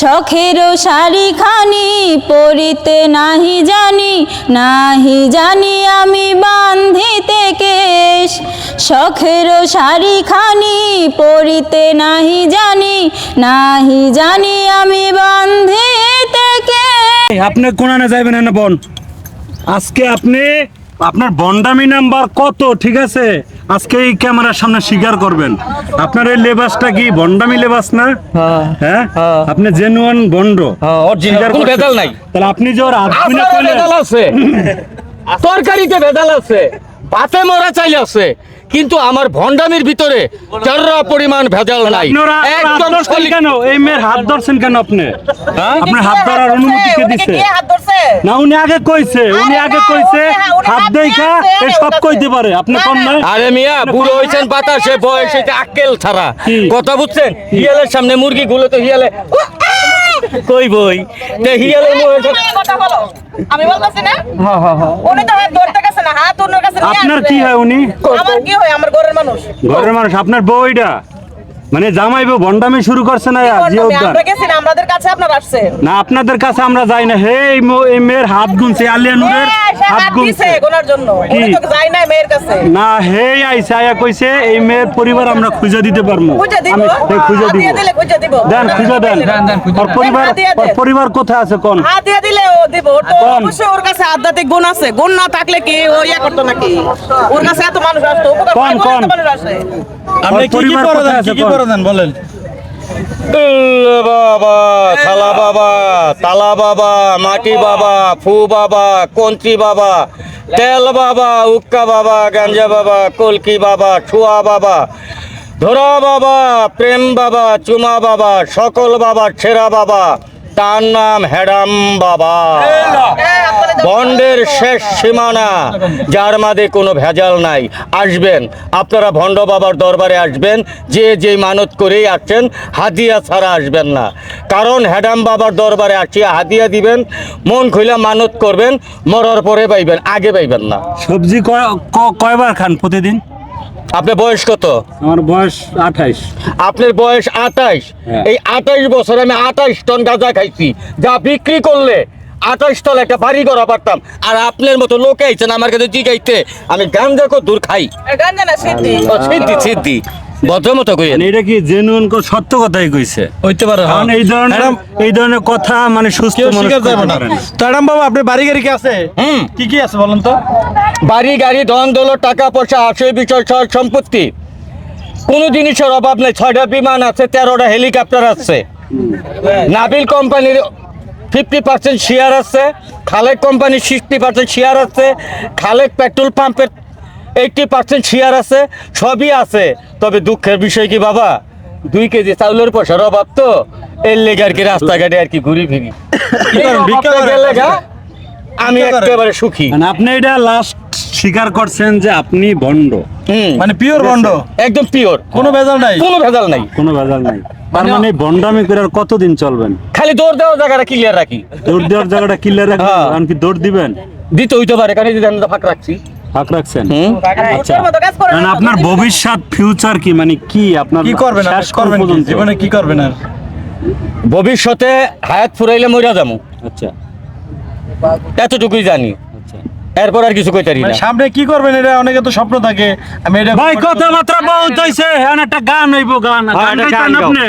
শখের শাড়িখানি পরিতে নাহি জানি আমি বান্ধিতে কেশ। শখের শাড়িখানি পরিতে নাহি জানি আমি বান্ধিতে কেশ। আপনি কোনানে যাইবেন না বোন, আজকে আপনি আপনার বন্ডামি নাম্বার কত, ঠিক আছে? আজকে এই ক্যামেরার সামনে স্বীকার করবেন আপনার এই লেবাসটা কি বন্ডামি লেবাস না? হ্যাঁ, আপনি জেনুইন বন্ড, অরিজিনাল, কোনো ভেজাল নাই। তাহলে আপনি যে ওর আদবিনা কইলেন ভেজাল আছে, তরকারিতে ভেজাল আছে, ভাতে মরা চাইল আছে, কিন্তু আমার ভন্ডামির ভিতরে চাররা পরিমাণ ভেজাল নাই। একদম কেন এই মেয়ের হাত ধরছেন কেন আপনি? আপনার হাত ধরার অনুমতি কে দিছে? না, উনি আগে কইছে হাত দেখা এই সব কইতে পারে, আপনি কোন নাই? আরে মিয়া, বুড়ো হইছেন বাতাসে, বয়স হইছে আক্কেল ছাড়া, কথা বুঝছেন? হিয়ালের সামনে মুরগি গুলো তো হিয়ালে কই বই তে হিয়ালের কথা বলো, আমি বলতেছি না। উনি তো হাত ধরতে গেছে না, হাত ওনার কাছে নিয়ে আপনার কি হয় উনি? আমার কি হয়? আমার ঘরের মানুষ। ঘরের মানুষ আপনার বউইটা মানে জামাই বউ ভন্ডামি শুরু করছে না? আমরা গেছি না, আমাদের কাছে আপনারা আসছেন না, আপনাদের কাছে আমরা যাই না। হে এই মেয়ের হাত গুনছে, আলিয়া নূরের হাত গুনছে গোনার জন্য। উনি তো যাই না মেয়ের কাছে না। হে আইসা আয়া কইছে এই মেয়ের পরিবার আমরা খুঁজে দিতে পারবো। আমি খুঁজে দিব। দেন খুঁজে দেন। ওর পরিবার কোথায় আছে কোন? হাত দিয়ে দিলে ও দিব। অবশ্যই ওর কাছে আধ্যাত্মিক গুণ আছে। গুণ না থাকলে কি ও ইয়া করতো নাকি? ওর কাছে এত মানুষ আসতো, কোন মানুষ আসে? আপনি কি করে দেন বলেন? বাবা, থালা বাবা, তালা বাবা, মাটি বাবা, ফু বাবা, কঞ্চি বাবা, তেল বাবা, উক্কা বাবা, গাঞ্জা বাবা, কলকি বাবা, ছুয়া বাবা, ধরা বাবা, প্রেম বাবা, চুমা বাবা, সকল বাবা, ছেঁড়া বাবা, তার নাম হেডাম বাবা। ভণ্ডের শেষ সীমানা, যার মাঝে কোনো ভেজাল নাই। আসবেন আপনারা ভণ্ড বাবার দরবারে আসবেন, যে মানত করেই আসছেন, হাদিয়া ছাড়া আসবেন না। কারণ হেডাম বাবার দরবারে আসিয়া হাদিয়া দিবেন, মন খুলে মানত করবেন, মরার পরে পাইবেন, আগে পাইবেন না। সবজি কয়বার খান প্রতিদিন? আপনার বয়স কত? আমার বয়স 28। আপনার বয়স 28। এই 28 বছর আমি 28 টন গাঁজা খাইছি, যা বিক্রি করলে 28 টন একটা বাড়ি করা পারতাম। আর আপনার মতো লোক আইছেন আমার কাছে জিগাইতে, আমি গাঁজা কত দূর খাই? গাঞ্জা না, সিদ্ধি। সিদ্ধি ভদ্রমতো কই। এটা কি জেনুইন সত্য কথাই কইছে? হইতে পারে। কারণ এই ধরনের কথা মানে সুস্থ মানুষ যাবে না। ম্যাডাম বাবু, আপনার বাড়ি গাড়ি কি আছে? কি আছে বলেন তো? বাড়ি গাড়ি, ধন দৌলত, টাকা পয়সা, আসল বিষয়, সব সম্পত্তি, কোনো জিনিসের অভাব নেই। 6টা বিমান আছে, 13টা হেলিকপ্টার আছে, নাবিল কোম্পানির 50% শেয়ার আছে, খালেক কোম্পানির 60% শেয়ার আছে, খালেক পেট্রোল পাম্পের 80% শেয়ার আছে, সবই আছে। তবে দুঃখের বিষয় কি বাবা, 2 কেজি চাউলের পয়সার অভাব, তো এর লেগে আর কি রাস্তাঘাটে আর কি ঘুরি ফিরি। আমি একেবারে সুখী। আপনি এটা লাস্ট স্বীকার করছেন যে আপনি ভণ্ড, মানে পিওর বন্ড, একদম পিওর, কোনো ভেজাল নাই। কোনো ভেজাল নাই। তার মানে ভণ্ডামি করে আর কতদিন চলবেন? খালি দৌড় দেওয়ার জায়গাটা ক্লিয়ার রাখি। দৌড় দেওয়ার জায়গাটা ক্লিয়ার রাখি। কারণ কি দৌড় দিবেন? দিতে হইতে পারে, কারণ যদি আমরা ফাঁক রাখছি। ফাঁক রাখছেন? আচ্ছা, মানে আপনার ভবিষ্যৎ ফিউচার কি, মানে কি আপনার কি করবেন? জীবনে কি করবেন? আর ভবিষ্যতে হায়াত ফুরাইলে মইরা যাবো। আচ্ছা, এতটুকুই জানি। এরপর আর কিছু কইতারি না। সামনে কি করবেন এটা অনেকে তো স্বপ্ন থাকে। আমি এটা ভাই কথাবার্তা বহুত হইছে, এখন একটা গান হইব। গান গাইতেন আপনি?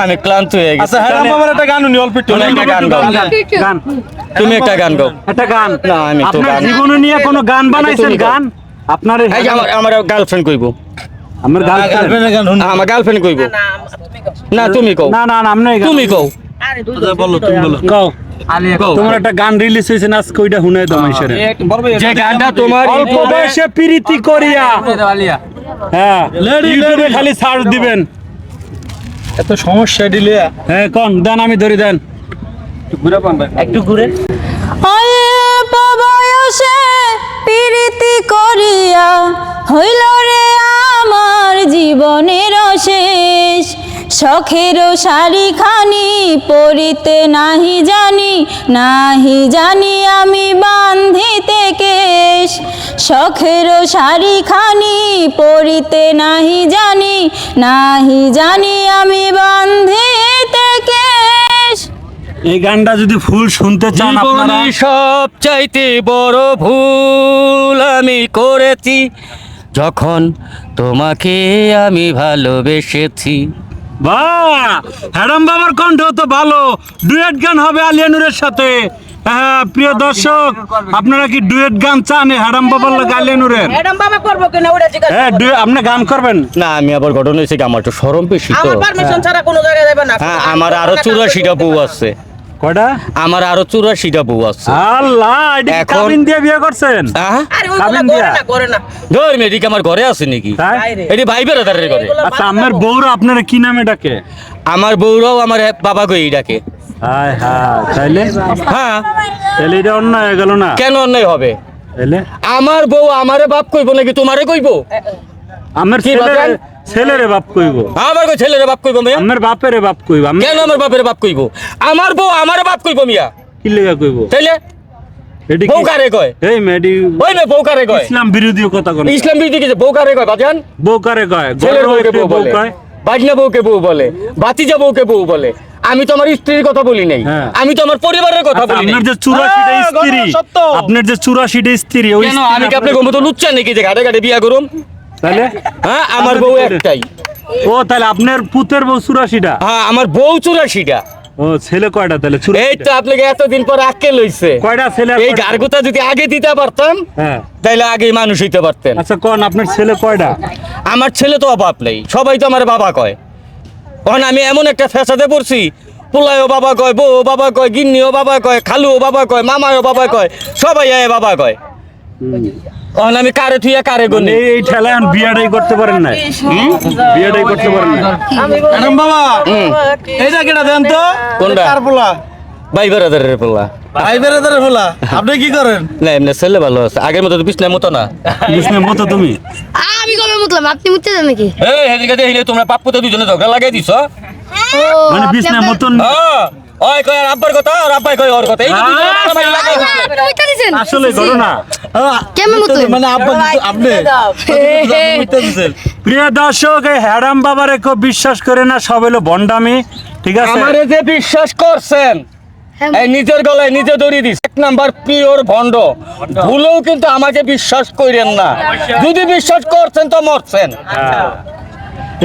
আমি ক্লান্ত হয়ে গেছি। আচ্ছা, হ্যাঁ, বাবার একটা গান উনি অল্প একটু একটা গান গাও। গান তুমি একটা গান গাও। একটা গান। না, আমি তো আপনার গান জীবনে নিয়ে কোনো গান বানাইছেন? গান আপনার আমার গার্লফ্রেন্ড কইবো। আমার গার্লফ্রেন্ড গান আমার গার্লফ্রেন্ড কইবো। না তুমি কও। না আপনি তুমি কও। বলো, তুমি বলো। কও। তোমার একটা গান রিলিজ হইছে না, আজকে ওইটা শুনাই দাও মাইশারে। যে গানটা তোমার অল্প বয়সে প্রীতি করিয়া, হ্যাঁ, ইউটিউবে খালি সার্চ দিবেন। এত সমস্যা দিলে। হ্যাঁ, কোন দেন, আমি ধরি দেন। একটু ঘুরে। অল্প বয়সে প্রীতি করিয়া হইল রে আমার জীবনের শেষ। শখের শাড়িখানি পরিতে নাহি জানি আমি বান্ধিতে কেশ। শখের শাড়িখানি পরিতে নাহি জানি আমি বান্ধিতে কেশ। এই গানটা যদি ফুল শুনতে চান আপনারা, জীবনে সব চাইতে বড় ভুল আমি করেছি যখন তোমাকে আমি ভালোবেসেছি। বাহ, হ্যাডাম বাবার কণ্ঠ তো ভালো, ডুয়েট গান হবে আলিয়ানুরের সাথে। হ্যাঁ প্রিয় দর্শক, আপনারা কি ডুয়েট গান চান হ্যাডাম বাবার লাগে আলিয়ানুরের? ম্যাডাম বাবা করবো কিনা ওটা জিজ্ঞাসা হ্যাঁ আপনি গান করবেন? না, আমি আবার ঘটনা হয়েছে কি, আমার তো সরম বেশি তো। আমার পারমিশন ছাড়া কোনো জায়গায় যাবে না। হ্যাঁ, আমার আরো 84টা বউ আছে। কয়টা? আমার আরো 84টা বউ আছে। আল্লাহ, এটা কি এখন- কাবিন দিয়ে বিয়ে করছেন? আহ? আরে ওইগুলো কাবিন করে দিয়া? না, করে না। ধর মেয়েদিকে আমার ঘরে আছে নাকি? তাই? বাইরে। এটি ভাই বেড়াদারের ঘরে। আচ্ছা, আমার বউরা আপনারা কি নামে ডাকে? আমার বউরাও আমার বাবা কই ডাকে। হায় হায়, তাইলে হ্যাঁ, তাইলে এটা অন্যায় হয়ে গেল না? কেন অন্যায় হবে? তাইলে আমার বউ আমারে বাপ কইবো নাকি তোমারে কইবো? আমার কি বাজান? ছেলেরে বাপ কইব, আমার কই ছেলেরে বাপ কইবো মিয়া? আমার বাপেরে বাপ কইব। আমি কেন আমার বাপের বাপ কইবো? আমার বউ আমারে বাপ কইবো মিয়া? কি লেগা কইব? তাইলে এটি বউ কি? কারে কয়? এই মেডি ওই মে বউ কারে কয়? ইসলাম বিরোধী কথা কোন? ইসলাম বিরোধী কিছু বউ কারে কয় বাজান? বউ কারে কয়? ছেলের ঘরের বউকে বউকে বউ বউ বলে, কয়? বাজনা বউকে বউ বলে, বাতিজা বউকে বউ বলে। আমি তো আমার স্ত্রীর কথা বলি নাই, হ্যাঁ। আমি তো আমার পরিবারের কথা আচ্ছা, বলি নাই। আপনার যে 84টা হ্যাঁ, স্ত্রী, ঘটনা সত্য। আপনার যে 84টা স্ত্রী, ওই কেন স্ত্রী আমি কি আপনি আপনার- গমতো লুচ্চা নাকি যে ঘাটে ঘাটে বিয়া করুম? তাহলে হ্যাঁ, আমার বউ একটাই। ও তাহলে আপনার পুতের বউ 84টা? হ্যাঁ, আমার বউ 84টা। ও ছেলে কয়টা তাহলে? এই 84টা? তো আপনাকে এতদিন পর আক্কে লইছে। কয়টা ছেলে আর এই কয়টা? গারগুতা যদি আগে দিতে পারতাম হ্যাঁ। তাইলে আগেই মানুষ হইতে পারতেন। আচ্ছা কোন আপনার ছেলে কয়টা? আমার ছেলে তো অভাব নেই, সবাই তো আমার বাবা কয়। তখন আমি এমন একটা ফ্যাসাদে পড়ছি, পোলায়ও বাবা কয়, বউ বাবা কয়, গিন্নিও বাবা কয়, খালুও বাবা কয়, মামাও বাবা কয়, সবাই বাবা কয়। তখন আমি কারে থুইয়া কারে মানে গনি। এই ঠেলায় এখন বিয়াটাই করতে পারেন না? বিয়াটাই করতে পারেন না? ম্যাডাম বাবা, এইটা কেটা দেন তো? কোনটা? কার পোলা? ভাই বেড়াদারের পোলা। ভাই বেড়াদারের পোলা। আপনি কি করেন? না এমনি ছেলে ভালো আছে, আগের মতো তো বিছনার মতো না। বুঝলেন মতো তুমি? আমি কবে মুতলাম? আপনি মুততে দেন নাকি? এই হেদিকে দেখিলে তোমরা পাপ্পুতে দুজনে ঝগড়া লাগাই দিছ। ও, মানে আপনি বিছনা আপনার- মতন? হ্যাঁ, ওই কয় আর আব্বার কথা আর আব্বাই কয় ওর কথা। এই যে দুজনে মারামারি লাগাই দিছে। আপনি মুততে দিছেন? আসলে ঘটনা। কেমনে মুতলেন? মানে আব্বা কিন্তু আপনি মুততে দিছেন। প্রিয় দর্শক, এই হ্যাডাম বাবারে কেউ বিশ্বাস করে না, সব হলো ভণ্ডামি, ঠিক আছে? আমারে যে বিশ্বাস করছেন, হ্যাঁ। এই নিজের গলায় নিজে দড়ি দিস। এক নাম্বার পিওর ভণ্ড। ভুলেও কিন্তু আমাকে বিশ্বাস করেন না। যদি বিশ্বাস করছেন তো মরছেন।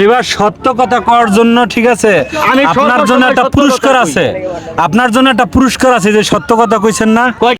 এবার সত্য কথা করার জন্য, ঠিক আছে, আমি আপনার জন্য সবসময় একটা সত্য পুরস্কার কথা কই। আছে, আপনার জন্য একটা পুরস্কার আছে, যে সত্য কথা কইছেন না।